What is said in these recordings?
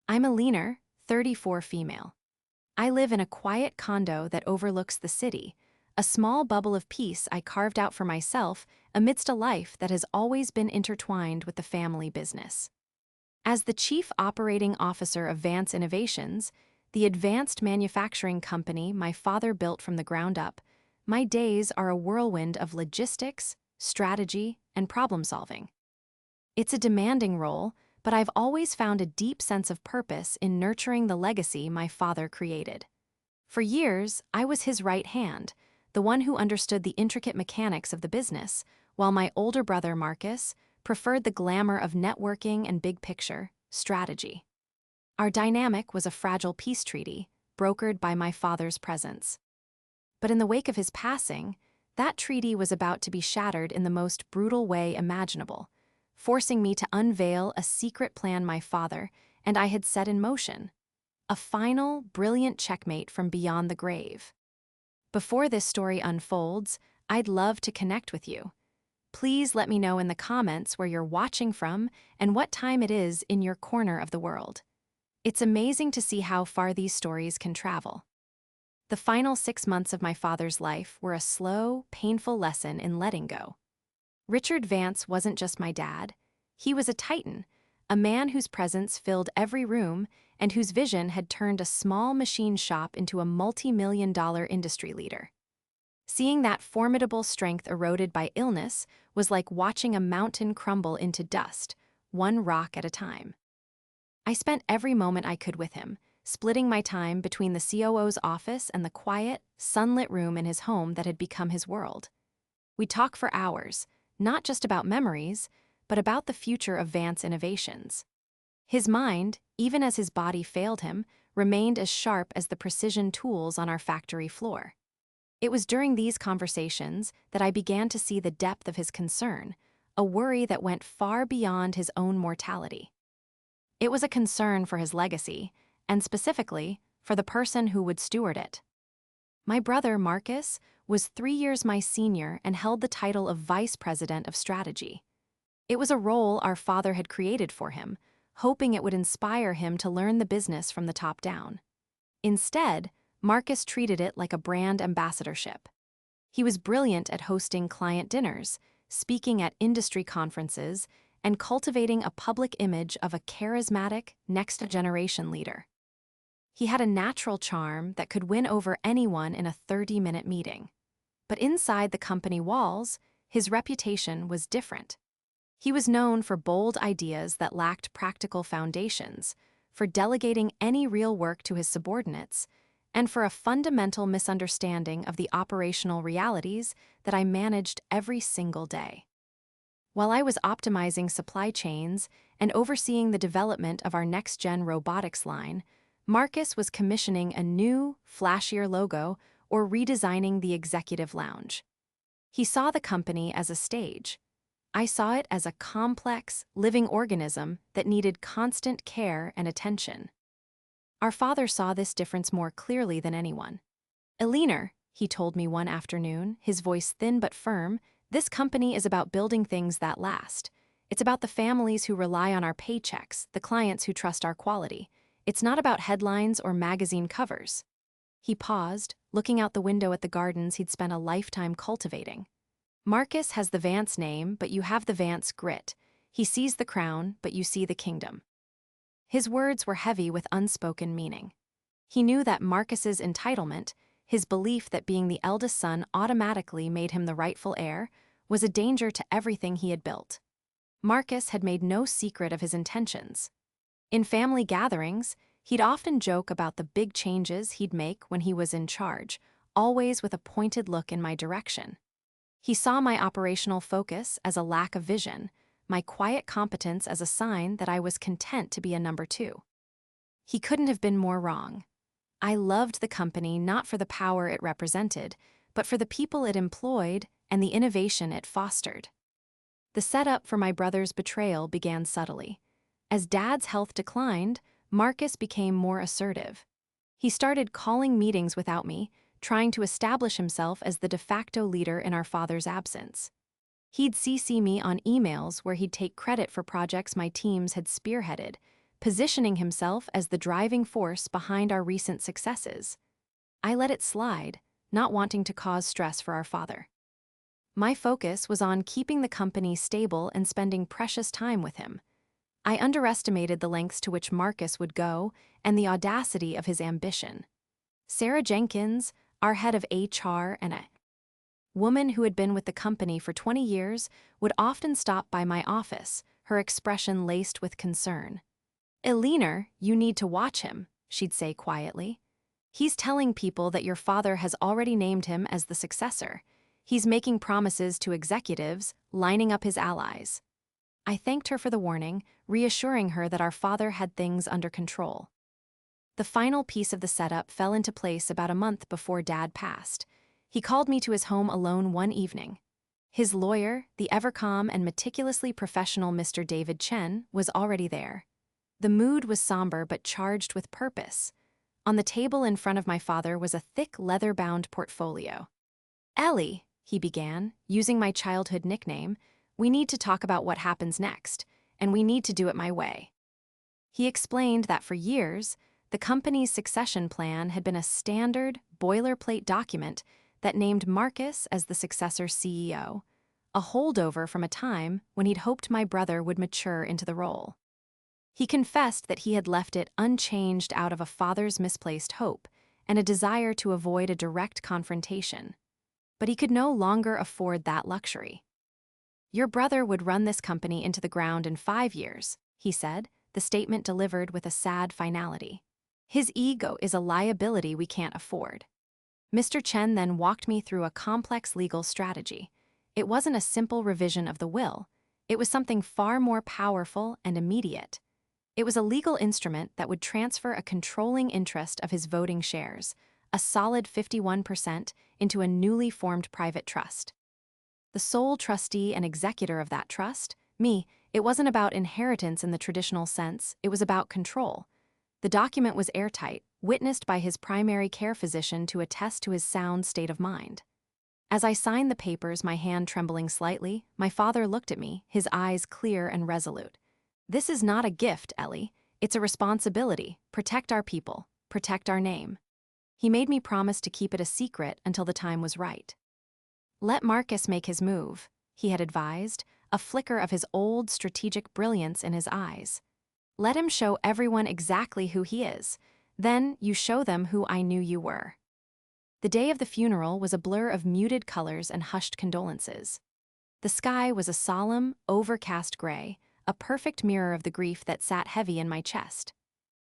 I'm a leaner, 34 female. I live in a quiet condo that overlooks the city, a small bubble of peace I carved out for myself amidst a life that has always been intertwined with the family business. As the Chief Operating Officer of Vance Innovations, the advanced manufacturing company my father built from the ground up, my days are a whirlwind of logistics, strategy, and problem-solving. It's a demanding role, but I've always found a deep sense of purpose in nurturing the legacy my father created. For years, I was his right hand, the one who understood the intricate mechanics of the business, while my older brother Marcus preferred the glamour of networking and big picture strategy. Our dynamic was a fragile peace treaty, brokered by my father's presence. But in the wake of his passing, that treaty was about to be shattered in the most brutal way imaginable, forcing me to unveil a secret plan my father and I had set in motion. A final, brilliant checkmate from beyond the grave. Before this story unfolds, I'd love to connect with you. Please let me know in the comments where you're watching from and what time it is in your corner of the world. It's amazing to see how far these stories can travel. The final 6 months of my father's life were a slow, painful lesson in letting go. Richard Vance wasn't just my dad. He was a titan, a man whose presence filled every room and whose vision had turned a small machine shop into a multi-million-dollar industry leader. Seeing that formidable strength eroded by illness was like watching a mountain crumble into dust, one rock at a time. I spent every moment I could with him, splitting my time between the COO's office and the quiet, sunlit room in his home that had become his world. We'd talk for hours, not just about memories, but about the future of Vance Innovations. His mind, even as his body failed him, remained as sharp as the precision tools on our factory floor. It was during these conversations that I began to see the depth of his concern, a worry that went far beyond his own mortality. It was a concern for his legacy, and specifically, for the person who would steward it. My brother, Marcus, was 3 years my senior and held the title of Vice President of Strategy. It was a role our father had created for him, hoping it would inspire him to learn the business from the top down. Instead, Marcus treated it like a brand ambassadorship. He was brilliant at hosting client dinners, speaking at industry conferences, and cultivating a public image of a charismatic, next-generation leader. He had a natural charm that could win over anyone in a 30-minute meeting. But inside the company walls, his reputation was different. He was known for bold ideas that lacked practical foundations, for delegating any real work to his subordinates, and for a fundamental misunderstanding of the operational realities that I managed every single day. While I was optimizing supply chains and overseeing the development of our next-gen robotics line, Marcus was commissioning a new, flashier logo or redesigning the executive lounge. He saw the company as a stage. I saw it as a complex, living organism that needed constant care and attention. Our father saw this difference more clearly than anyone. "Eleanor," he told me one afternoon, his voice thin but firm, "this company is about building things that last. It's about the families who rely on our paychecks, the clients who trust our quality. It's not about headlines or magazine covers." He paused, looking out the window at the gardens he'd spent a lifetime cultivating. "Marcus has the Vance name, but you have the Vance grit. He sees the crown, but you see the kingdom." His words were heavy with unspoken meaning. He knew that Marcus's entitlement, his belief that being the eldest son automatically made him the rightful heir, was a danger to everything he had built. Marcus had made no secret of his intentions. In family gatherings, he'd often joke about the big changes he'd make when he was in charge, always with a pointed look in my direction. He saw my operational focus as a lack of vision, my quiet competence as a sign that I was content to be a number two. He couldn't have been more wrong. I loved the company not for the power it represented, but for the people it employed and the innovation it fostered. The setup for my brother's betrayal began subtly. As Dad's health declined, Marcus became more assertive. He started calling meetings without me, trying to establish himself as the de facto leader in our father's absence. He'd CC me on emails where he'd take credit for projects my teams had spearheaded, positioning himself as the driving force behind our recent successes. I let it slide, not wanting to cause stress for our father. My focus was on keeping the company stable and spending precious time with him. I underestimated the lengths to which Marcus would go and the audacity of his ambition. Sarah Jenkins, our head of HR and a woman who had been with the company for 20 years, would often stop by my office, her expression laced with concern. "Eleanor, you need to watch him," she'd say quietly. "He's telling people that your father has already named him as the successor. He's making promises to executives, lining up his allies." I thanked her for the warning, reassuring her that our father had things under control. The final piece of the setup fell into place about a month before Dad passed. He called me to his home alone one evening. His lawyer, the ever-calm and meticulously professional Mr. David Chen, was already there. The mood was somber but charged with purpose. On the table in front of my father was a thick leather-bound portfolio. "Ellie," he began, using my childhood nickname, "we need to talk about what happens next, and we need to do it my way." He explained that for years, the company's succession plan had been a standard, boilerplate document that named Marcus as the successor CEO, a holdover from a time when he'd hoped my brother would mature into the role. He confessed that he had left it unchanged out of a father's misplaced hope and a desire to avoid a direct confrontation. But he could no longer afford that luxury. "Your brother would run this company into the ground in 5 years," he said, the statement delivered with a sad finality. "His ego is a liability we can't afford." Mr. Chen then walked me through a complex legal strategy. It wasn't a simple revision of the will. It was something far more powerful and immediate. It was a legal instrument that would transfer a controlling interest of his voting shares, a solid 51%, into a newly formed private trust. The sole trustee and executor of that trust, me, it wasn't about inheritance in the traditional sense, it was about control. The document was airtight, witnessed by his primary care physician to attest to his sound state of mind. As I signed the papers, my hand trembling slightly, my father looked at me, his eyes clear and resolute. "This is not a gift, Ellie. It's a responsibility. Protect our people. Protect our name." He made me promise to keep it a secret until the time was right. "Let Marcus make his move," he had advised, a flicker of his old strategic brilliance in his eyes. "Let him show everyone exactly who he is. Then you show them who I knew you were." The day of the funeral was a blur of muted colors and hushed condolences. The sky was a solemn, overcast gray, a perfect mirror of the grief that sat heavy in my chest.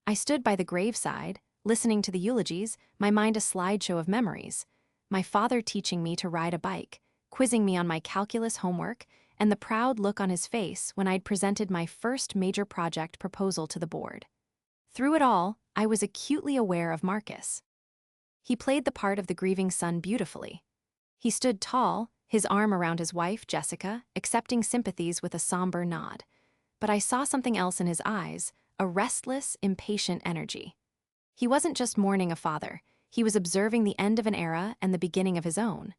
I stood by the graveside, listening to the eulogies, my mind a slideshow of memories. My father teaching me to ride a bike, quizzing me on my calculus homework, and the proud look on his face when I'd presented my first major project proposal to the board. Through it all, I was acutely aware of Marcus. He played the part of the grieving son beautifully. He stood tall, his arm around his wife, Jessica, accepting sympathies with a somber nod. But I saw something else in his eyes, a restless, impatient energy. He wasn't just mourning a father, he was observing the end of an era and the beginning of his own.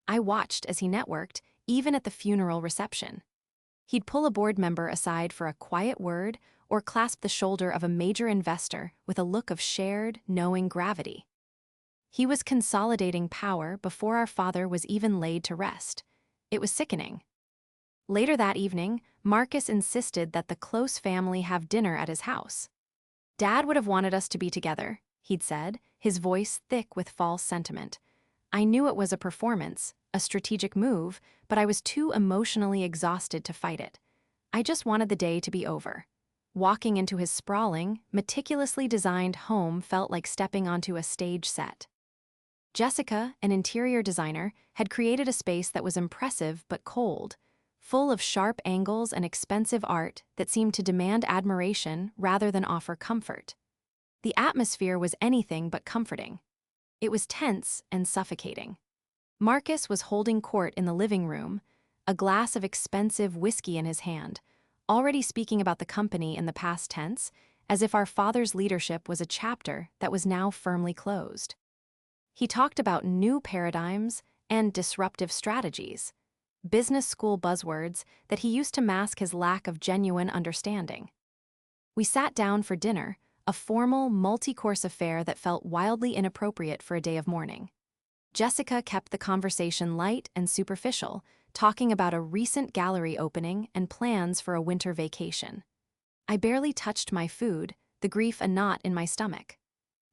I watched as he networked, even at the funeral reception. He'd pull a board member aside for a quiet word or clasp the shoulder of a major investor with a look of shared, knowing gravity. He was consolidating power before our father was even laid to rest. It was sickening. Later that evening, Marcus insisted that the close family have dinner at his house. "Dad would have wanted us to be together," he'd said, his voice thick with false sentiment. I knew it was a performance, a strategic move, but I was too emotionally exhausted to fight it. I just wanted the day to be over. Walking into his sprawling, meticulously designed home felt like stepping onto a stage set. Jessica, an interior designer, had created a space that was impressive but cold, full of sharp angles and expensive art that seemed to demand admiration rather than offer comfort. The atmosphere was anything but comforting. It was tense and suffocating. Marcus was holding court in the living room, a glass of expensive whiskey in his hand, already speaking about the company in the past tense, as if our father's leadership was a chapter that was now firmly closed. He talked about new paradigms and disruptive strategies, business school buzzwords that he used to mask his lack of genuine understanding. We sat down for dinner, a formal, multi-course affair that felt wildly inappropriate for a day of mourning. Jessica kept the conversation light and superficial, talking about a recent gallery opening and plans for a winter vacation. I barely touched my food, the grief a knot in my stomach.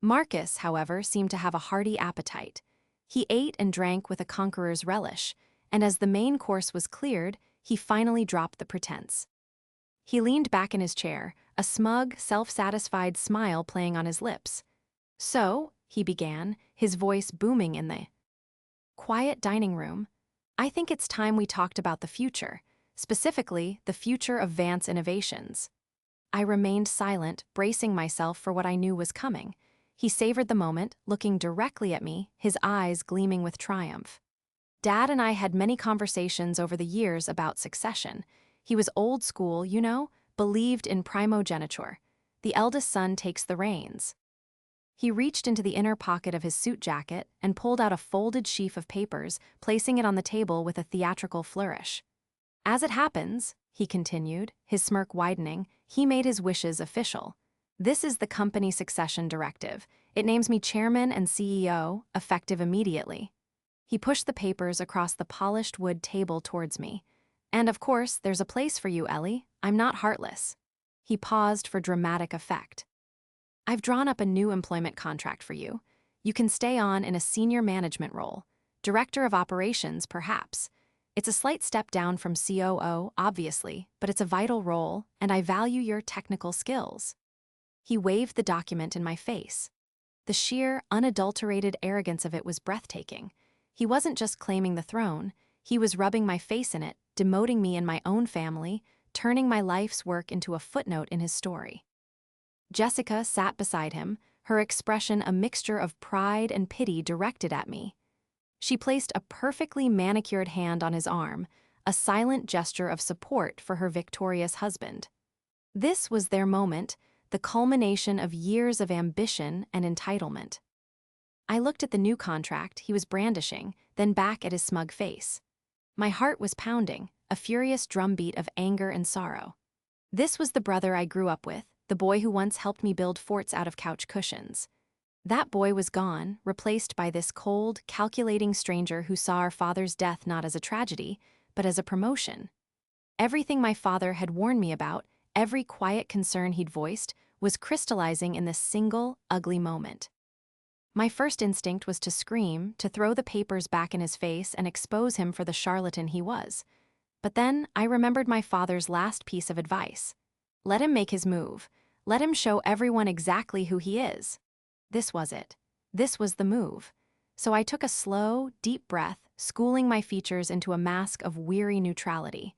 Marcus, however, seemed to have a hearty appetite. He ate and drank with a conqueror's relish, and as the main course was cleared, he finally dropped the pretense. He leaned back in his chair, a smug, self-satisfied smile playing on his lips. "So," he began, his voice booming in the quiet dining room, "I think it's time we talked about the future, specifically the future of Vance Innovations." I remained silent, bracing myself for what I knew was coming. He savored the moment, looking directly at me, his eyes gleaming with triumph. Dad and I had many conversations over the years about succession. He was old school, believed in primogeniture. The eldest son takes the reins. He reached into the inner pocket of his suit jacket and pulled out a folded sheaf of papers, placing it on the table with a theatrical flourish. "As it happens," he continued, his smirk widening, "he made his wishes official. This is the company succession directive. It names me chairman and CEO, effective immediately." He pushed the papers across the polished wood table towards me. "And of course, there's a place for you, Ellie. I'm not heartless." He paused for dramatic effect. "I've drawn up a new employment contract for you. You can stay on in a senior management role. Director of operations, perhaps. It's a slight step down from COO, obviously, but it's a vital role, and I value your technical skills." He waved the document in my face. The sheer, unadulterated arrogance of it was breathtaking. He wasn't just claiming the throne, he was rubbing my face in it, demoting me in my own family, turning my life's work into a footnote in his story. Jessica sat beside him, her expression a mixture of pride and pity directed at me. She placed a perfectly manicured hand on his arm, a silent gesture of support for her victorious husband. This was their moment, the culmination of years of ambition and entitlement. I looked at the new contract he was brandishing, then back at his smug face. My heart was pounding, a furious drumbeat of anger and sorrow. This was the brother I grew up with, the boy who once helped me build forts out of couch cushions. That boy was gone, replaced by this cold, calculating stranger who saw our father's death not as a tragedy, but as a promotion. Everything my father had warned me about, every quiet concern he'd voiced, was crystallizing in this single, ugly moment. My first instinct was to scream, to throw the papers back in his face and expose him for the charlatan he was. But then I remembered my father's last piece of advice. Let him make his move. Let him show everyone exactly who he is. This was it. This was the move. So I took a slow, deep breath, schooling my features into a mask of weary neutrality.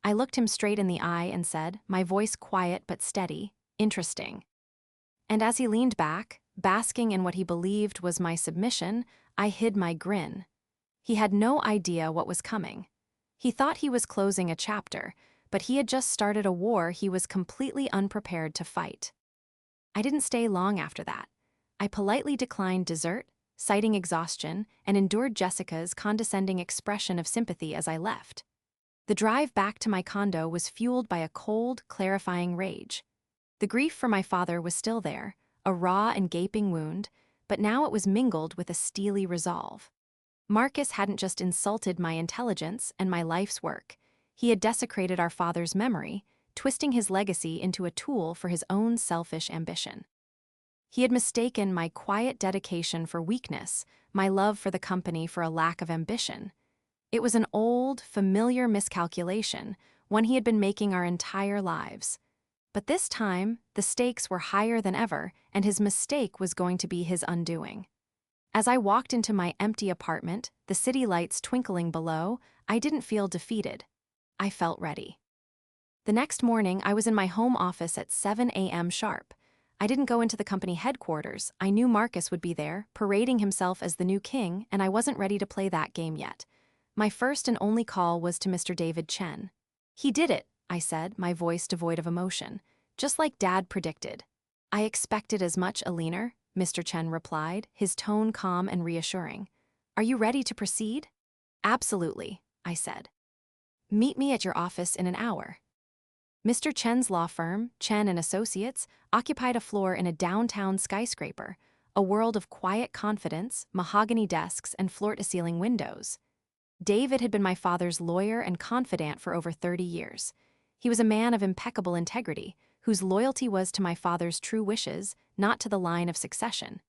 I looked him straight in the eye and said, my voice quiet but steady, "Interesting." And as he leaned back, basking in what he believed was my submission, I hid my grin. He had no idea what was coming. He thought he was closing a chapter, but he had just started a war he was completely unprepared to fight. I didn't stay long after that. I politely declined dessert, citing exhaustion, and endured Jessica's condescending expression of sympathy as I left. The drive back to my condo was fueled by a cold, clarifying rage. The grief for my father was still there, a raw and gaping wound, but now it was mingled with a steely resolve. Marcus hadn't just insulted my intelligence and my life's work. He had desecrated our father's memory, twisting his legacy into a tool for his own selfish ambition. He had mistaken my quiet dedication for weakness, my love for the company for a lack of ambition. It was an old, familiar miscalculation, one he had been making our entire lives. But this time, the stakes were higher than ever, and his mistake was going to be his undoing. As I walked into my empty apartment, the city lights twinkling below, I didn't feel defeated. I felt ready. The next morning, I was in my home office at 7 a.m. sharp. I didn't go into the company headquarters. I knew Marcus would be there, parading himself as the new king, and I wasn't ready to play that game yet. My first and only call was to Mr. David Chen. "He did it," I said, my voice devoid of emotion. "Just like Dad predicted." "I expected as much, Alina," Mr. Chen replied, his tone calm and reassuring. "Are you ready to proceed?" "Absolutely," I said. "Meet me at your office in an hour." Mr. Chen's law firm, Chen and Associates, occupied a floor in a downtown skyscraper, a world of quiet confidence, mahogany desks, and floor-to-ceiling windows. David had been my father's lawyer and confidant for over 30 years. He was a man of impeccable integrity, whose loyalty was to my father's true wishes, not to the line of succession.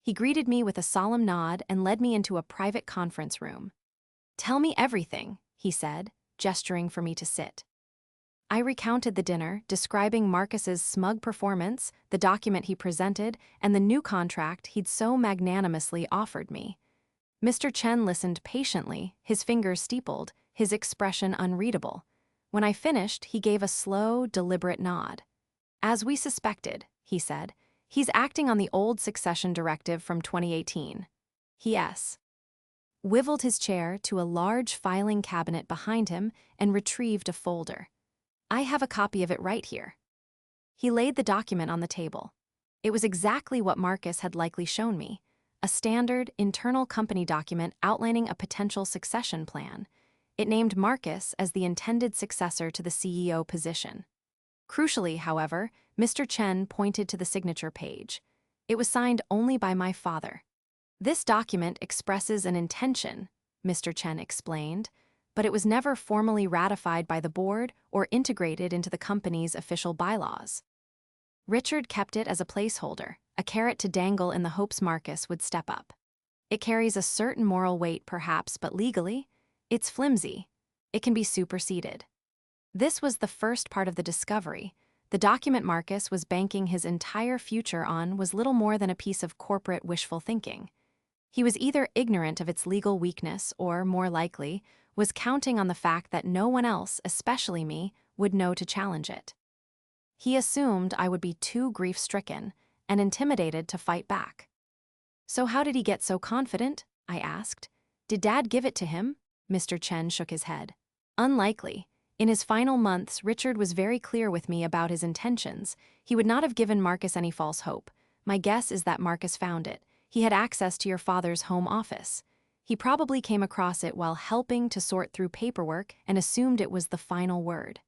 He greeted me with a solemn nod and led me into a private conference room. "Tell me everything," he said, gesturing for me to sit. I recounted the dinner, describing Marcus's smug performance, the document he presented, and the new contract he'd so magnanimously offered me. Mr. Chen listened patiently, his fingers steepled, his expression unreadable. When I finished, he gave a slow, deliberate nod. "As we suspected," he said, "he's acting on the old succession directive from 2018. He wiveled his chair to a large filing cabinet behind him and retrieved a folder. "I have a copy of it right here." He laid the document on the table. It was exactly what Marcus had likely shown me, a standard, internal company document outlining a potential succession plan. It named Marcus as the intended successor to the CEO position. Crucially, however, Mr. Chen pointed to the signature page. It was signed only by my father. "This document expresses an intention," Mr. Chen explained, "but it was never formally ratified by the board or integrated into the company's official bylaws." Richard kept it as a placeholder, a carrot to dangle in the hopes Marcus would step up. "It carries a certain moral weight, perhaps, but legally, it's flimsy. It can be superseded." This was the first part of the discovery. The document Marcus was banking his entire future on was little more than a piece of corporate wishful thinking. He was either ignorant of its legal weakness or, more likely, was counting on the fact that no one else, especially me, would know to challenge it. He assumed I would be too grief-stricken and intimidated to fight back. "So how did he get so confident?" I asked. "Did Dad give it to him?" Mr. Chen shook his head. "Unlikely. In his final months, Richard was very clear with me about his intentions. He would not have given Marcus any false hope. My guess is that Marcus found it. He had access to your father's home office. He probably came across it while helping to sort through paperwork and assumed it was the final word."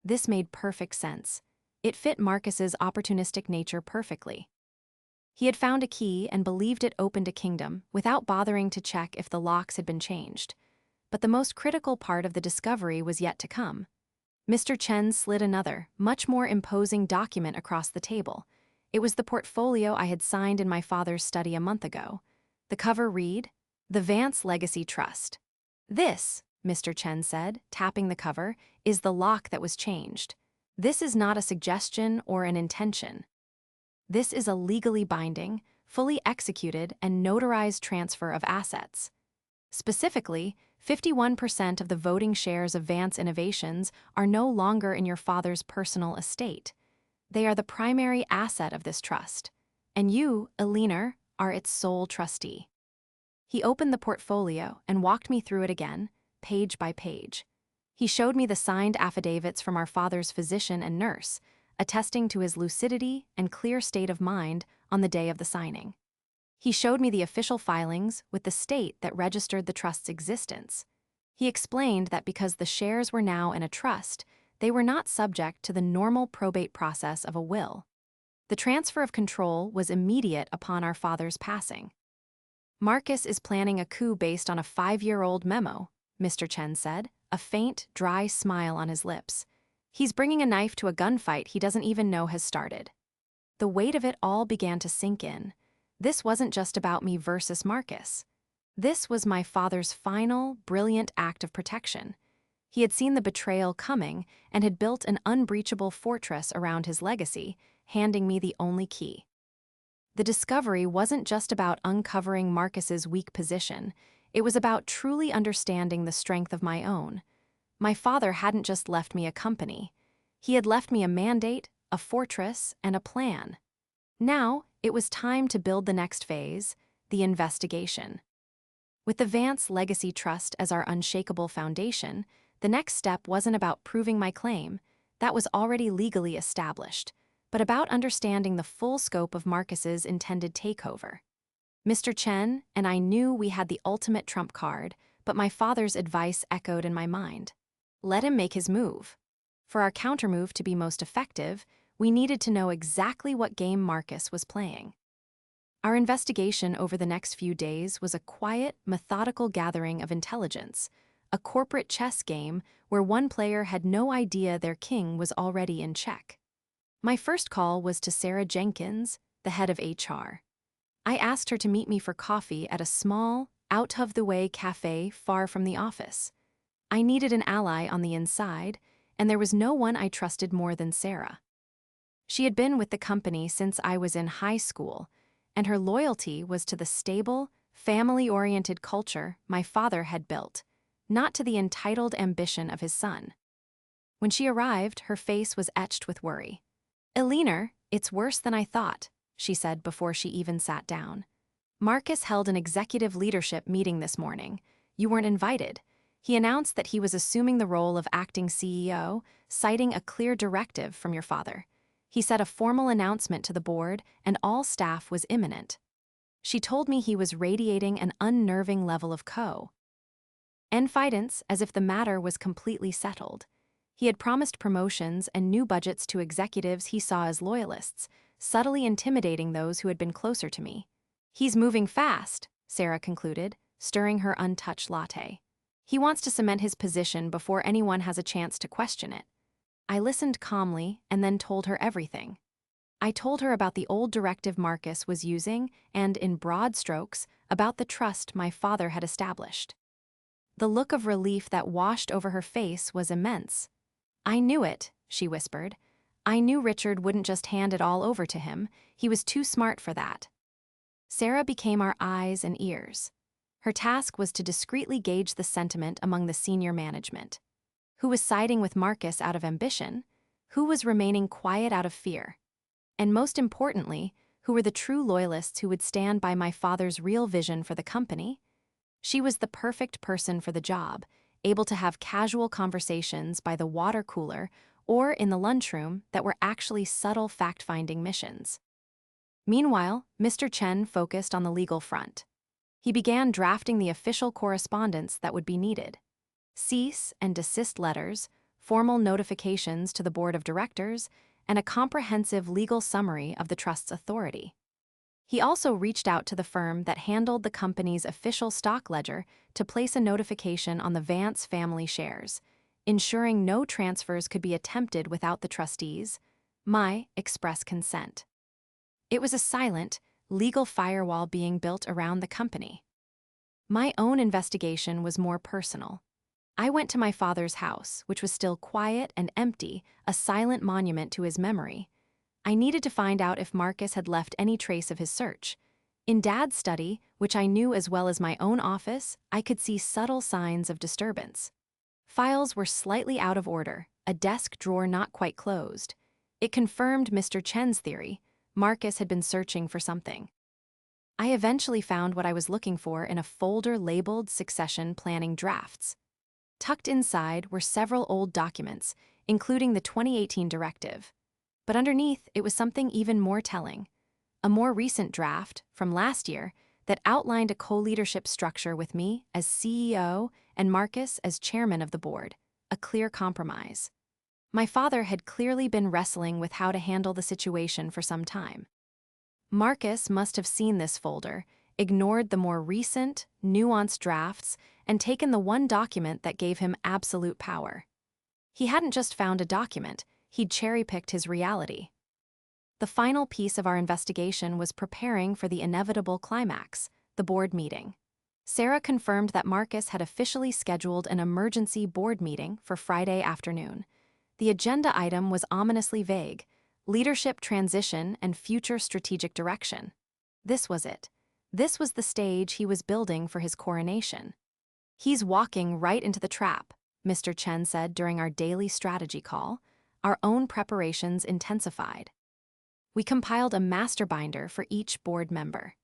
This made perfect sense. It fit Marcus's opportunistic nature perfectly. He had found a key and believed it opened a kingdom without bothering to check if the locks had been changed. But the most critical part of the discovery was yet to come. Mr. Chen slid another, much more imposing document across the table. It was the portfolio I had signed in my father's study a month ago. The cover read, "The Vance Legacy Trust." "This," Mr. Chen said, tapping the cover, "is the lock that was changed. This is not a suggestion or an intention. This is a legally binding, fully executed and notarized transfer of assets. Specifically, 51% of the voting shares of Vance Innovations are no longer in your father's personal estate. They are the primary asset of this trust, and you, Eleanor, are its sole trustee." He opened the portfolio and walked me through it again, page by page. He showed me the signed affidavits from our father's physician and nurse, attesting to his lucidity and clear state of mind on the day of the signing. He showed me the official filings with the state that registered the trust's existence. He explained that because the shares were now in a trust, they were not subject to the normal probate process of a will. The transfer of control was immediate upon our father's passing. "Marcus is planning a coup based on a 5-year-old memo," Mr. Chen said, a faint, dry smile on his lips. "He's bringing a knife to a gunfight he doesn't even know has started." The weight of it all began to sink in. This wasn't just about me versus Marcus. This was my father's final, brilliant act of protection. He had seen the betrayal coming and had built an unbreachable fortress around his legacy, handing me the only key. The discovery wasn't just about uncovering Marcus's weak position. It was about truly understanding the strength of my own. My father hadn't just left me a company. He had left me a mandate, a fortress, and a plan. Now, it was time to build the next phase, the investigation. With the Vance Legacy Trust as our unshakable foundation, the next step wasn't about proving my claim, that was already legally established, but about understanding the full scope of Marcus's intended takeover. Mr. Chen and I knew we had the ultimate trump card, but my father's advice echoed in my mind. Let him make his move. For our countermove to be most effective, we needed to know exactly what game Marcus was playing. Our investigation over the next few days was a quiet, methodical gathering of intelligence, a corporate chess game where one player had no idea their king was already in check. My first call was to Sarah Jenkins, the head of HR. I asked her to meet me for coffee at a small, out-of-the-way cafe far from the office. I needed an ally on the inside, and there was no one I trusted more than Sarah. She had been with the company since I was in high school, and her loyalty was to the stable, family-oriented culture my father had built, not to the entitled ambition of his son. When she arrived, her face was etched with worry. "Eleanor, it's worse than I thought," she said before she even sat down. "Marcus held an executive leadership meeting this morning. You weren't invited. He announced that he was assuming the role of acting CEO, citing a clear directive from your father. He said a formal announcement to the board and all staff was imminent. She told me he was radiating an unnerving level of confidence as if the matter was completely settled. He had promised promotions and new budgets to executives he saw as loyalists, subtly intimidating those who had been closer to me. He's moving fast," Sarah concluded, stirring her untouched latte. "He wants to cement his position before anyone has a chance to question it." I listened calmly and then told her everything. I told her about the old directive Marcus was using and, in broad strokes, about the trust my father had established. The look of relief that washed over her face was immense. "I knew it," she whispered. "I knew Richard wouldn't just hand it all over to him. He was too smart for that." Sarah became our eyes and ears. Her task was to discreetly gauge the sentiment among the senior management. Who was siding with Marcus out of ambition? Who was remaining quiet out of fear? And most importantly, who were the true loyalists who would stand by my father's real vision for the company? She was the perfect person for the job, able to have casual conversations by the water cooler or in the lunchroom that were actually subtle fact-finding missions. Meanwhile, Mr. Chen focused on the legal front. He began drafting the official correspondence that would be needed. Cease and desist letters, formal notifications to the board of directors, and a comprehensive legal summary of the trust's authority. He also reached out to the firm that handled the company's official stock ledger to place a notification on the Vance family shares, ensuring no transfers could be attempted without the trustees' my express consent. It was a silent, legal firewall being built around the company. My own investigation was more personal. I went to my father's house, which was still quiet and empty, a silent monument to his memory. I needed to find out if Marcus had left any trace of his search. In Dad's study, which I knew as well as my own office, I could see subtle signs of disturbance. Files were slightly out of order, a desk drawer not quite closed. It confirmed Mr. Chen's theory. Marcus had been searching for something. I eventually found what I was looking for in a folder labeled Succession Planning Drafts. Tucked inside were several old documents, including the 2018 directive. But underneath, it was something even more telling. A more recent draft, from last year, that outlined a co-leadership structure with me as CEO and Marcus as chairman of the board, a clear compromise. My father had clearly been wrestling with how to handle the situation for some time. Marcus must have seen this folder, ignored the more recent, nuanced drafts, and taken the one document that gave him absolute power. He hadn't just found a document, he'd cherry-picked his reality. The final piece of our investigation was preparing for the inevitable climax, the board meeting. Sarah confirmed that Marcus had officially scheduled an emergency board meeting for Friday afternoon. The agenda item was ominously vague: leadership transition and future strategic direction. This was it. This was the stage he was building for his coronation. "He's walking right into the trap," Mr. Chen said during our daily strategy call. Our own preparations intensified. We compiled a master binder for each board member.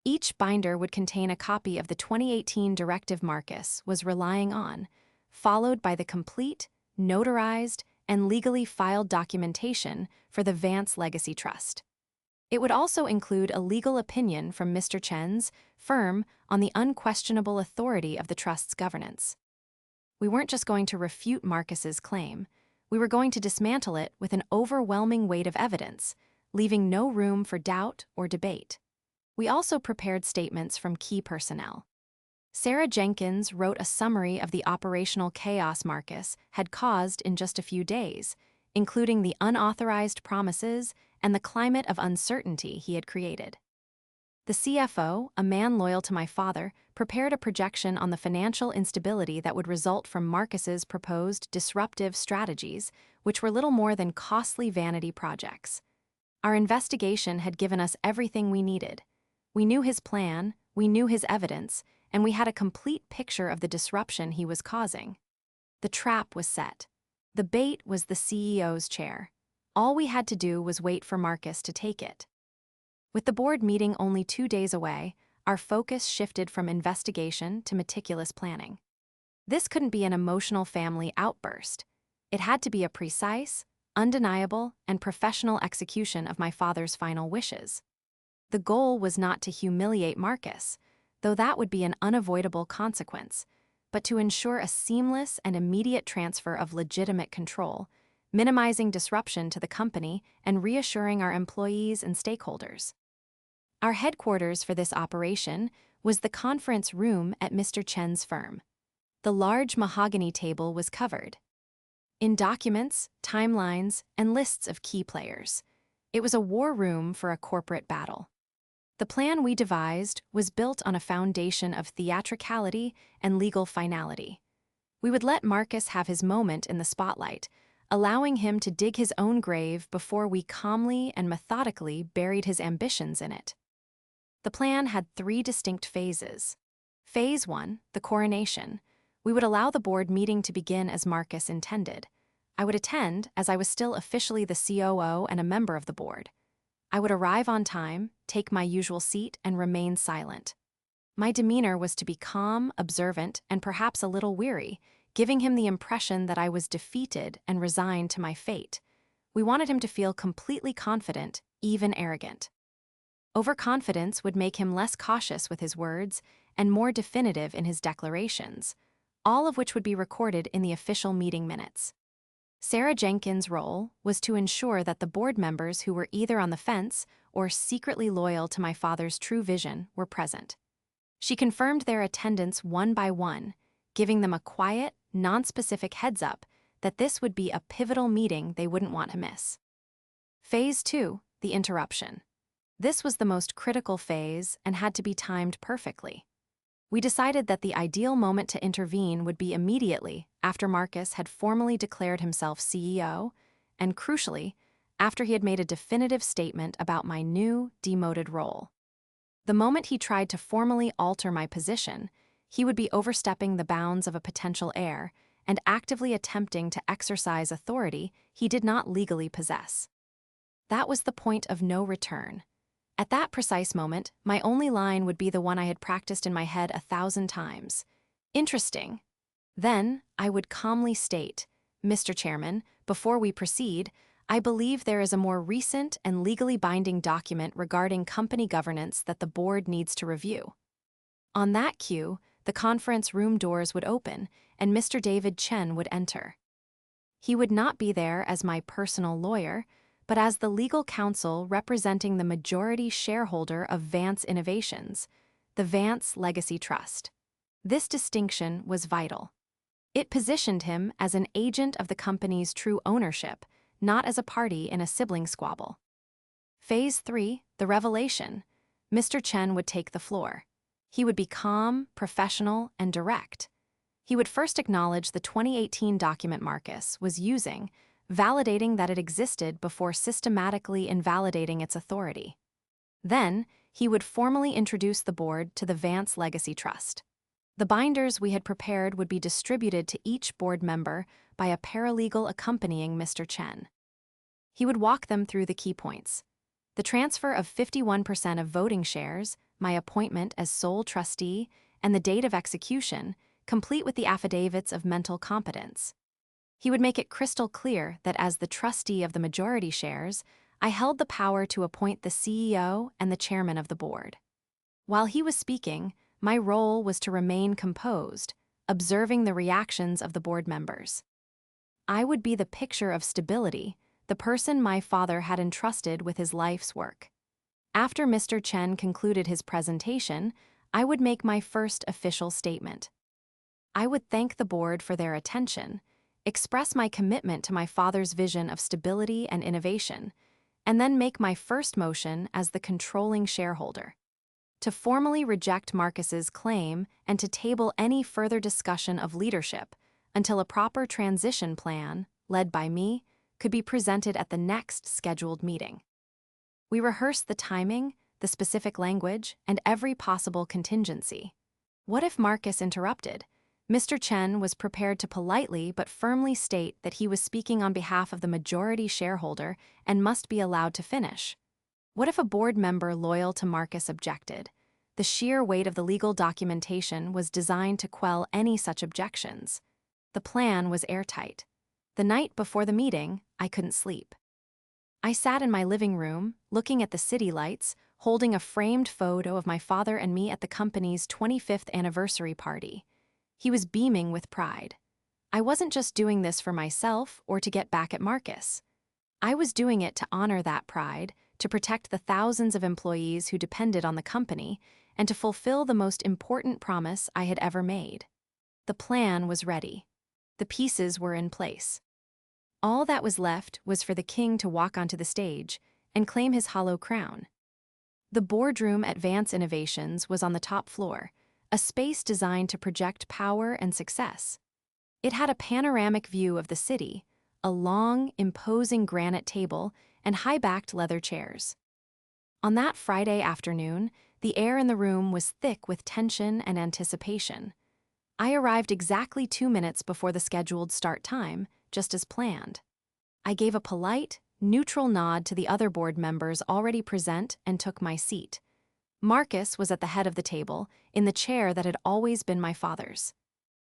Each binder would contain a copy of the 2018 directive Marcus was relying on, followed by the complete, notarized, and legally filed documentation for the Vance Legacy Trust. It would also include a legal opinion from Mr. Chen's firm on the unquestionable authority of the trust's governance. We weren't just going to refute Marcus's claim. We were going to dismantle it with an overwhelming weight of evidence, leaving no room for doubt or debate. We also prepared statements from key personnel. Sarah Jenkins wrote a summary of the operational chaos Marcus had caused in just a few days, including the unauthorized promises and the climate of uncertainty he had created. The CFO, a man loyal to my father, prepared a projection on the financial instability that would result from Marcus's proposed disruptive strategies, which were little more than costly vanity projects. Our investigation had given us everything we needed. We knew his plan, we knew his evidence, and we had a complete picture of the disruption he was causing. The trap was set. The bait was the CEO's chair. All we had to do was wait for Marcus to take it. With the board meeting only 2 days away, our focus shifted from investigation to meticulous planning. This couldn't be an emotional family outburst. It had to be a precise, undeniable, and professional execution of my father's final wishes. The goal was not to humiliate Marcus, though that would be an unavoidable consequence, but to ensure a seamless and immediate transfer of legitimate control, minimizing disruption to the company and reassuring our employees and stakeholders. Our headquarters for this operation was the conference room at Mr. Chen's firm. The large mahogany table was covered in documents, timelines, and lists of key players. It was a war room for a corporate battle. The plan we devised was built on a foundation of theatricality and legal finality. We would let Marcus have his moment in the spotlight, allowing him to dig his own grave before we calmly and methodically buried his ambitions in it. The plan had 3 distinct phases. Phase 1, the coronation. We would allow the board meeting to begin as Marcus intended. I would attend, as I was still officially the COO and a member of the board. I would arrive on time, take my usual seat, and remain silent. My demeanor was to be calm, observant, and perhaps a little weary, giving him the impression that I was defeated and resigned to my fate. We wanted him to feel completely confident, even arrogant. Overconfidence would make him less cautious with his words and more definitive in his declarations, all of which would be recorded in the official meeting minutes. Sarah Jenkins' role was to ensure that the board members who were either on the fence or secretly loyal to my father's true vision were present. She confirmed their attendance one by one, giving them a quiet, non-specific heads-up that this would be a pivotal meeting they wouldn't want to miss. Phase 2, the interruption. This was the most critical phase and had to be timed perfectly. We decided that the ideal moment to intervene would be immediately after Marcus had formally declared himself CEO, and crucially, after he had made a definitive statement about my new, demoted role. The moment he tried to formally alter my position, he would be overstepping the bounds of a potential heir and actively attempting to exercise authority he did not legally possess. That was the point of no return. At that precise moment, my only line would be the one I had practiced in my head 1,000 times. Interesting. Then, I would calmly state, Mr. Chairman, before we proceed, I believe there is a more recent and legally binding document regarding company governance that the board needs to review. On that cue, the conference room doors would open, and Mr. David Chen would enter. He would not be there as my personal lawyer, but as the legal counsel representing the majority shareholder of Vance Innovations, the Vance Legacy Trust. This distinction was vital. It positioned him as an agent of the company's true ownership, not as a party in a sibling squabble. Phase 3, the revelation. Mr. Chen would take the floor. He would be calm, professional, and direct. He would first acknowledge the 2018 document Marcus was using, validating that it existed before systematically invalidating its authority. Then, he would formally introduce the board to the Vance Legacy Trust. The binders we had prepared would be distributed to each board member by a paralegal accompanying Mr. Chen. He would walk them through the key points. The transfer of 51% of voting shares, my appointment as sole trustee, and the date of execution, complete with the affidavits of mental competence. He would make it crystal clear that as the trustee of the majority shares, I held the power to appoint the CEO and the chairman of the board. While he was speaking, my role was to remain composed, observing the reactions of the board members. I would be the picture of stability, the person my father had entrusted with his life's work. After Mr. Chen concluded his presentation, I would make my first official statement. I would thank the board for their attention, express my commitment to my father's vision of stability and innovation, and then make my first motion as the controlling shareholder, to formally reject Marcus's claim and to table any further discussion of leadership until a proper transition plan, led by me, could be presented at the next scheduled meeting. We rehearsed the timing, the specific language, and every possible contingency. What if Marcus interrupted? Mr. Chen was prepared to politely but firmly state that he was speaking on behalf of the majority shareholder and must be allowed to finish. What if a board member loyal to Marcus objected? The sheer weight of the legal documentation was designed to quell any such objections. The plan was airtight. The night before the meeting, I couldn't sleep. I sat in my living room, looking at the city lights, holding a framed photo of my father and me at the company's 25th anniversary party. He was beaming with pride. I wasn't just doing this for myself or to get back at Marcus. I was doing it to honor that pride, to protect the thousands of employees who depended on the company, and to fulfill the most important promise I had ever made. The plan was ready. The pieces were in place. All that was left was for the king to walk onto the stage and claim his hollow crown. The boardroom at Vance Innovations was on the top floor, a space designed to project power and success. It had a panoramic view of the city, a long, imposing granite table, and high-backed leather chairs. On that Friday afternoon, the air in the room was thick with tension and anticipation. I arrived exactly 2 minutes before the scheduled start time, just as planned. I gave a polite, neutral nod to the other board members already present and took my seat. Marcus was at the head of the table, in the chair that had always been my father's.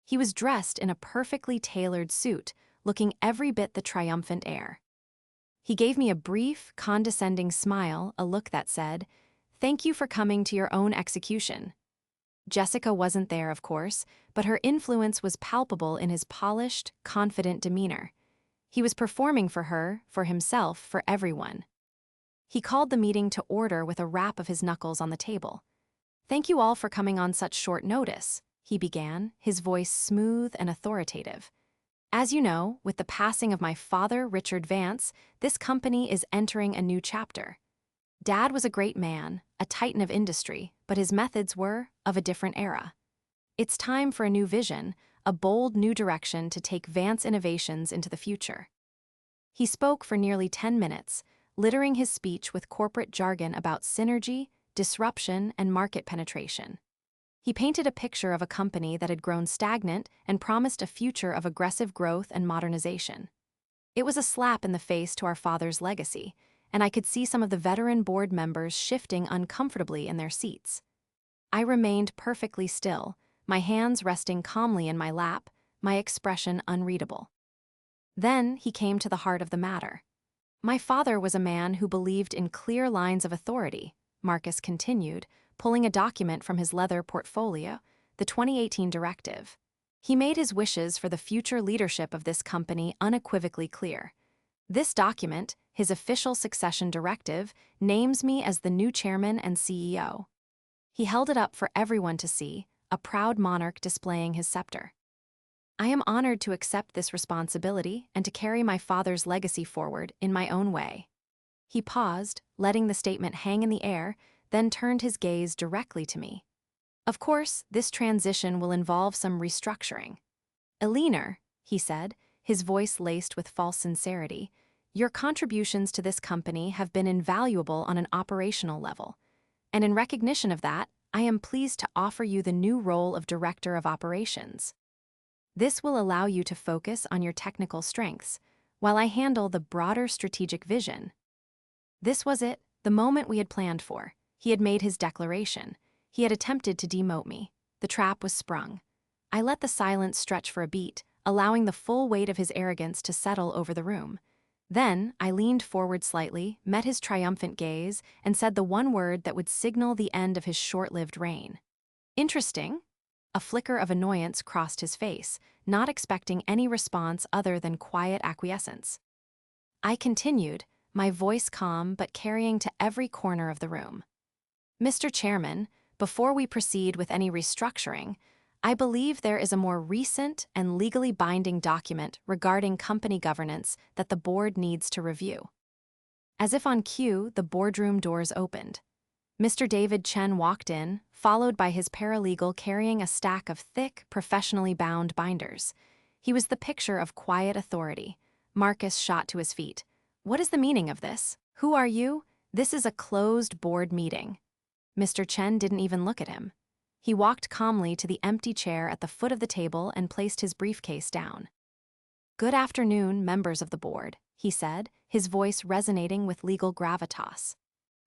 He was dressed in a perfectly tailored suit, looking every bit the triumphant heir. He gave me a brief, condescending smile, a look that said, "Thank you for coming to your own execution." Jessica wasn't there, of course, but her influence was palpable in his polished, confident demeanor. He was performing for her, for himself, for everyone. He called the meeting to order with a rap of his knuckles on the table. "Thank you all for coming on such short notice," he began, his voice smooth and authoritative. "As you know, with the passing of my father, Richard Vance, this company is entering a new chapter. Dad was a great man, a titan of industry, but his methods were of a different era. It's time for a new vision, a bold new direction to take Vance Innovations into the future." He spoke for nearly 10 minutes, littering his speech with corporate jargon about synergy, disruption, and market penetration. He painted a picture of a company that had grown stagnant and promised a future of aggressive growth and modernization. It was a slap in the face to our father's legacy, and I could see some of the veteran board members shifting uncomfortably in their seats. I remained perfectly still, my hands resting calmly in my lap, my expression unreadable. Then he came to the heart of the matter. "My father was a man who believed in clear lines of authority," Marcus continued, pulling a document from his leather portfolio, the 2018 directive. He made his wishes for the future leadership of this company unequivocally clear. This document, his official succession directive, names me as the new chairman and CEO. He held it up for everyone to see, a proud monarch displaying his scepter. "I am honored to accept this responsibility and to carry my father's legacy forward in my own way." He paused, letting the statement hang in the air, then turned his gaze directly to me. "Of course, this transition will involve some restructuring. Eleanor," he said, his voice laced with false sincerity, "your contributions to this company have been invaluable on an operational level, and in recognition of that, I am pleased to offer you the new role of Director of Operations. This will allow you to focus on your technical strengths, while I handle the broader strategic vision." This was it, the moment we had planned for. He had made his declaration. He had attempted to demote me. The trap was sprung. I let the silence stretch for a beat, allowing the full weight of his arrogance to settle over the room. Then I leaned forward slightly, met his triumphant gaze, and said the one word that would signal the end of his short-lived reign. "Interesting." A flicker of annoyance crossed his face, not expecting any response other than quiet acquiescence. I continued, my voice calm but carrying to every corner of the room. Mr. Chairman, before we proceed with any restructuring, I believe there is a more recent and legally binding document regarding company governance that the board needs to review. As if on cue, the boardroom doors opened. Mr. David Chen walked in, followed by his paralegal carrying a stack of thick, professionally bound binders. He was the picture of quiet authority. Marcus shot to his feet. "What is the meaning of this? Who are you? This is a closed board meeting." Mr. Chen didn't even look at him. He walked calmly to the empty chair at the foot of the table and placed his briefcase down. "Good afternoon, members of the board," he said, his voice resonating with legal gravitas.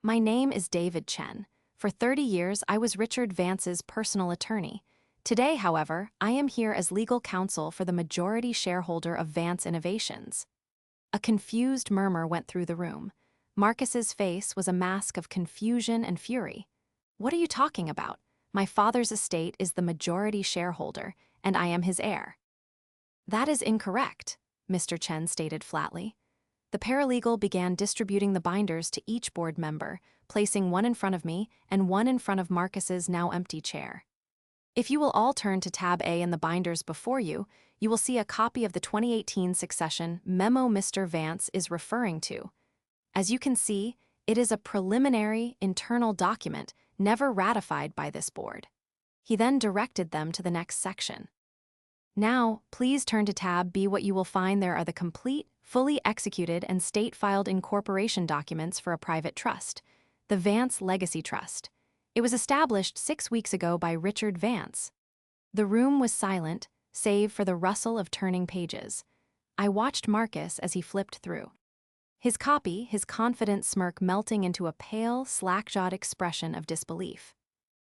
"My name is David Chen. For 30 years, I was Richard Vance's personal attorney. Today, however, I am here as legal counsel for the majority shareholder of Vance Innovations." A confused murmur went through the room. Marcus's face was a mask of confusion and fury. "What are you talking about? My father's estate is the majority shareholder, and I am his heir." "That is incorrect," Mr. Chen stated flatly. The paralegal began distributing the binders to each board member, placing one in front of me and one in front of Marcus's now empty chair. If you will all turn to tab A in the binders before you, you will see a copy of the 2018 succession memo Mr. Vance is referring to. As you can see, it is a preliminary, internal document never ratified by this board. He then directed them to the next section. Now, please turn to tab B. What you will find there are the complete, fully executed and state-filed incorporation documents for a private trust, the Vance Legacy Trust. It was established 6 weeks ago by Richard Vance. The room was silent, save for the rustle of turning pages. I watched Marcus as he flipped through. His copy, his confident smirk melting into a pale, slack-jawed expression of disbelief.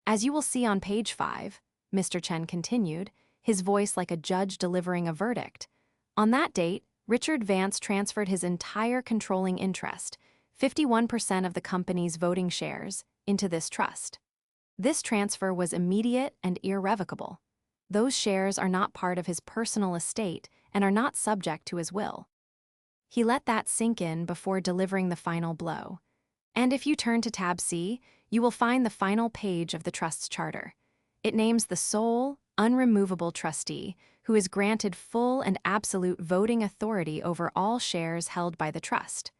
"As you will see on page 5, Mr. Chen continued, his voice like a judge delivering a verdict. On that date, Richard Vance transferred his entire controlling interest, 51% of the company's voting shares, into this trust. This transfer was immediate and irrevocable. Those shares are not part of his personal estate and are not subject to his will." He let that sink in before delivering the final blow. And if you turn to tab C, you will find the final page of the trust's charter. It names the sole, unremovable trustee who is granted full and absolute voting authority over all shares held by the trust.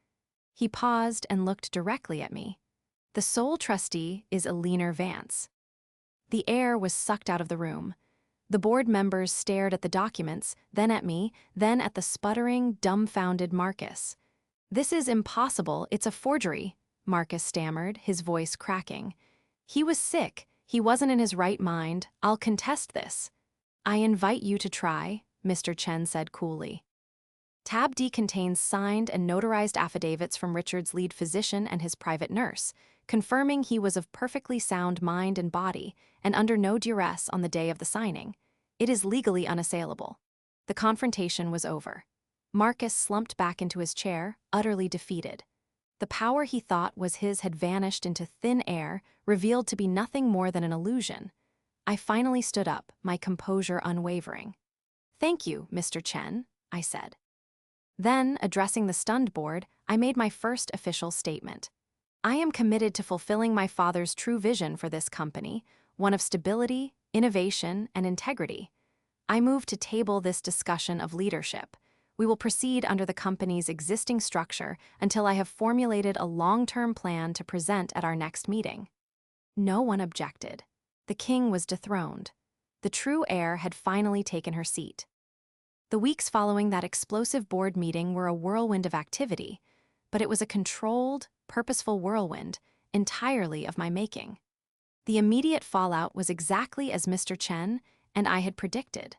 He paused and looked directly at me. The sole trustee is Eleanor Vance. The air was sucked out of the room. The board members stared at the documents, then at me, then at the sputtering, dumbfounded Marcus. "This is impossible, it's a forgery," Marcus stammered, his voice cracking. "He was sick, he wasn't in his right mind, I'll contest this." "I invite you to try," Mr. Chen said coolly. Tab D contains signed and notarized affidavits from Richard's lead physician and his private nurse, confirming he was of perfectly sound mind and body, and under no duress on the day of the signing. It is legally unassailable. The confrontation was over. Marcus slumped back into his chair, utterly defeated. The power he thought was his had vanished into thin air, revealed to be nothing more than an illusion. I finally stood up, my composure unwavering. "Thank you, Mr. Chen," I said. Then, addressing the stunned board, I made my first official statement. "I am committed to fulfilling my father's true vision for this company, one of stability, innovation, and integrity. I move to table this discussion of leadership. We will proceed under the company's existing structure until I have formulated a long-term plan to present at our next meeting." No one objected. The king was dethroned. The true heir had finally taken her seat. The weeks following that explosive board meeting were a whirlwind of activity, but it was a controlled, purposeful whirlwind, entirely of my making. The immediate fallout was exactly as Mr. Chen and I had predicted.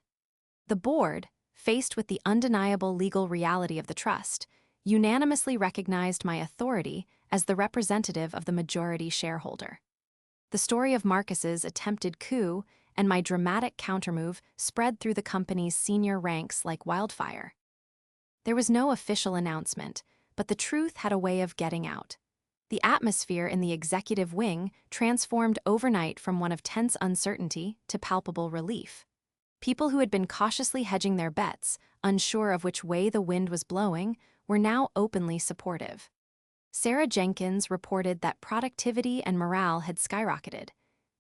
The board, faced with the undeniable legal reality of the trust, unanimously recognized my authority as the representative of the majority shareholder. The story of Marcus's attempted coup and my dramatic countermove spread through the company's senior ranks like wildfire. There was no official announcement, but the truth had a way of getting out. The atmosphere in the executive wing transformed overnight from one of tense uncertainty to palpable relief. People who had been cautiously hedging their bets, unsure of which way the wind was blowing, were now openly supportive. Sarah Jenkins reported that productivity and morale had skyrocketed.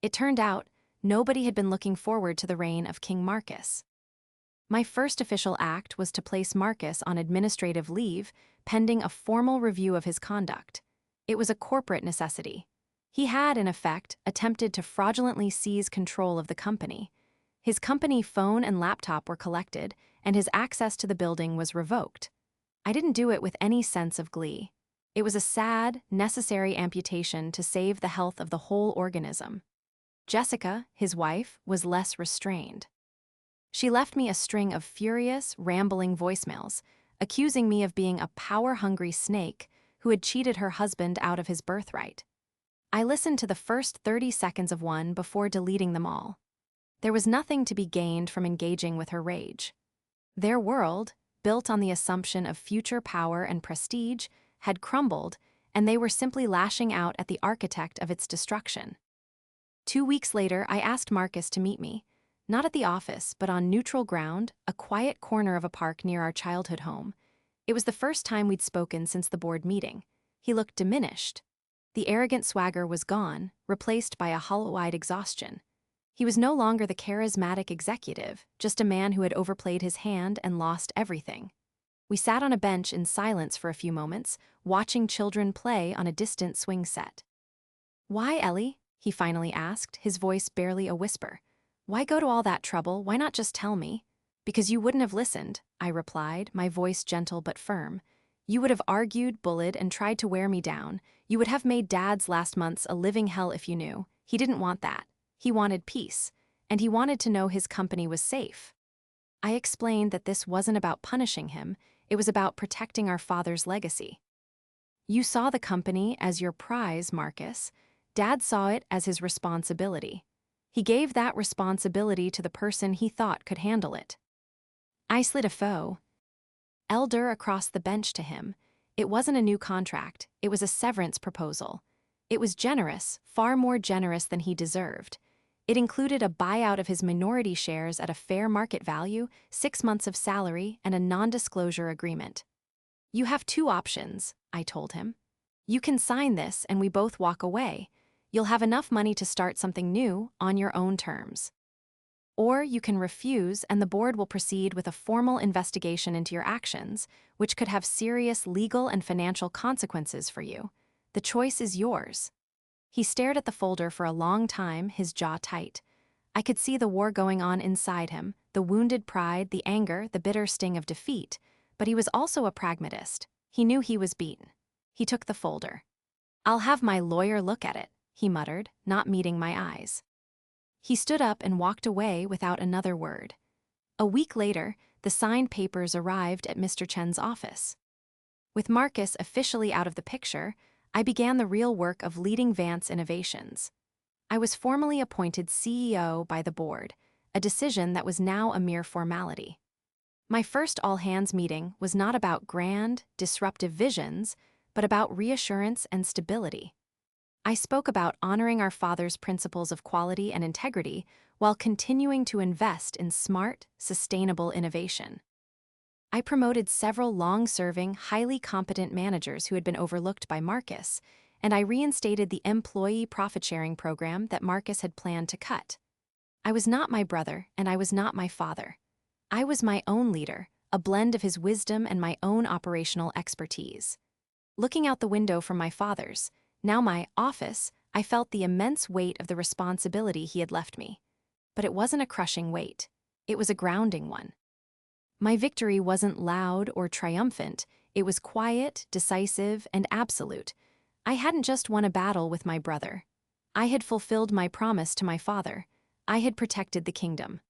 It turned out, nobody had been looking forward to the reign of King Marcus. My first official act was to place Marcus on administrative leave, pending a formal review of his conduct. It was a corporate necessity. He had, in effect, attempted to fraudulently seize control of the company. His company phone and laptop were collected, and his access to the building was revoked. I didn't do it with any sense of glee. It was a sad, necessary amputation to save the health of the whole organism. Jessica, his wife, was less restrained. She left me a string of furious, rambling voicemails, accusing me of being a power-hungry snake who had cheated her husband out of his birthright. I listened to the first 30 seconds of one before deleting them all. There was nothing to be gained from engaging with her rage. Their world, built on the assumption of future power and prestige, had crumbled, and they were simply lashing out at the architect of its destruction. 2 weeks later, I asked Marcus to meet me, not at the office, but on neutral ground, a quiet corner of a park near our childhood home. It was the first time we'd spoken since the board meeting. He looked diminished. The arrogant swagger was gone, replaced by a hollow-eyed exhaustion. He was no longer the charismatic executive, just a man who had overplayed his hand and lost everything. We sat on a bench in silence for a few moments, watching children play on a distant swing set. "Why, Ellie?" he finally asked, his voice barely a whisper. "Why go to all that trouble? Why not just tell me?" "Because you wouldn't have listened," I replied, my voice gentle but firm. "You would have argued, bullied, and tried to wear me down. You would have made Dad's last months a living hell if you knew. He didn't want that. He wanted peace, and he wanted to know his company was safe." I explained that this wasn't about punishing him, it was about protecting our father's legacy. "You saw the company as your prize, Marcus. Dad saw it as his responsibility. He gave that responsibility to the person he thought could handle it." I slid a faux elder across the bench to him. It wasn't a new contract, it was a severance proposal. It was generous, far more generous than he deserved. It included a buyout of his minority shares at a fair market value, 6 months of salary, and a non-disclosure agreement. "You have 2 options," I told him. "You can sign this and we both walk away. You'll have enough money to start something new on your own terms. Or you can refuse and the board will proceed with a formal investigation into your actions, which could have serious legal and financial consequences for you. The choice is yours." He stared at the folder for a long time, his jaw tight. I could see the war going on inside him, the wounded pride, the anger, the bitter sting of defeat, but he was also a pragmatist. He knew he was beaten. He took the folder. "I'll have my lawyer look at it," he muttered, not meeting my eyes. He stood up and walked away without another word. A week later, the signed papers arrived at Mr. Chen's office. With Marcus officially out of the picture, I began the real work of leading Vance Innovations. I was formally appointed CEO by the board, a decision that was now a mere formality. My first all-hands meeting was not about grand, disruptive visions, but about reassurance and stability. I spoke about honoring our father's principles of quality and integrity while continuing to invest in smart, sustainable innovation. I promoted several long-serving, highly competent managers who had been overlooked by Marcus, and I reinstated the employee profit-sharing program that Marcus had planned to cut. I was not my brother, and I was not my father. I was my own leader, a blend of his wisdom and my own operational expertise. Looking out the window from my father's, now my office, I felt the immense weight of the responsibility he had left me. But it wasn't a crushing weight. It was a grounding one. My victory wasn't loud or triumphant. It was quiet, decisive, and absolute. I hadn't just won a battle with my brother. I had fulfilled my promise to my father. I had protected the kingdom.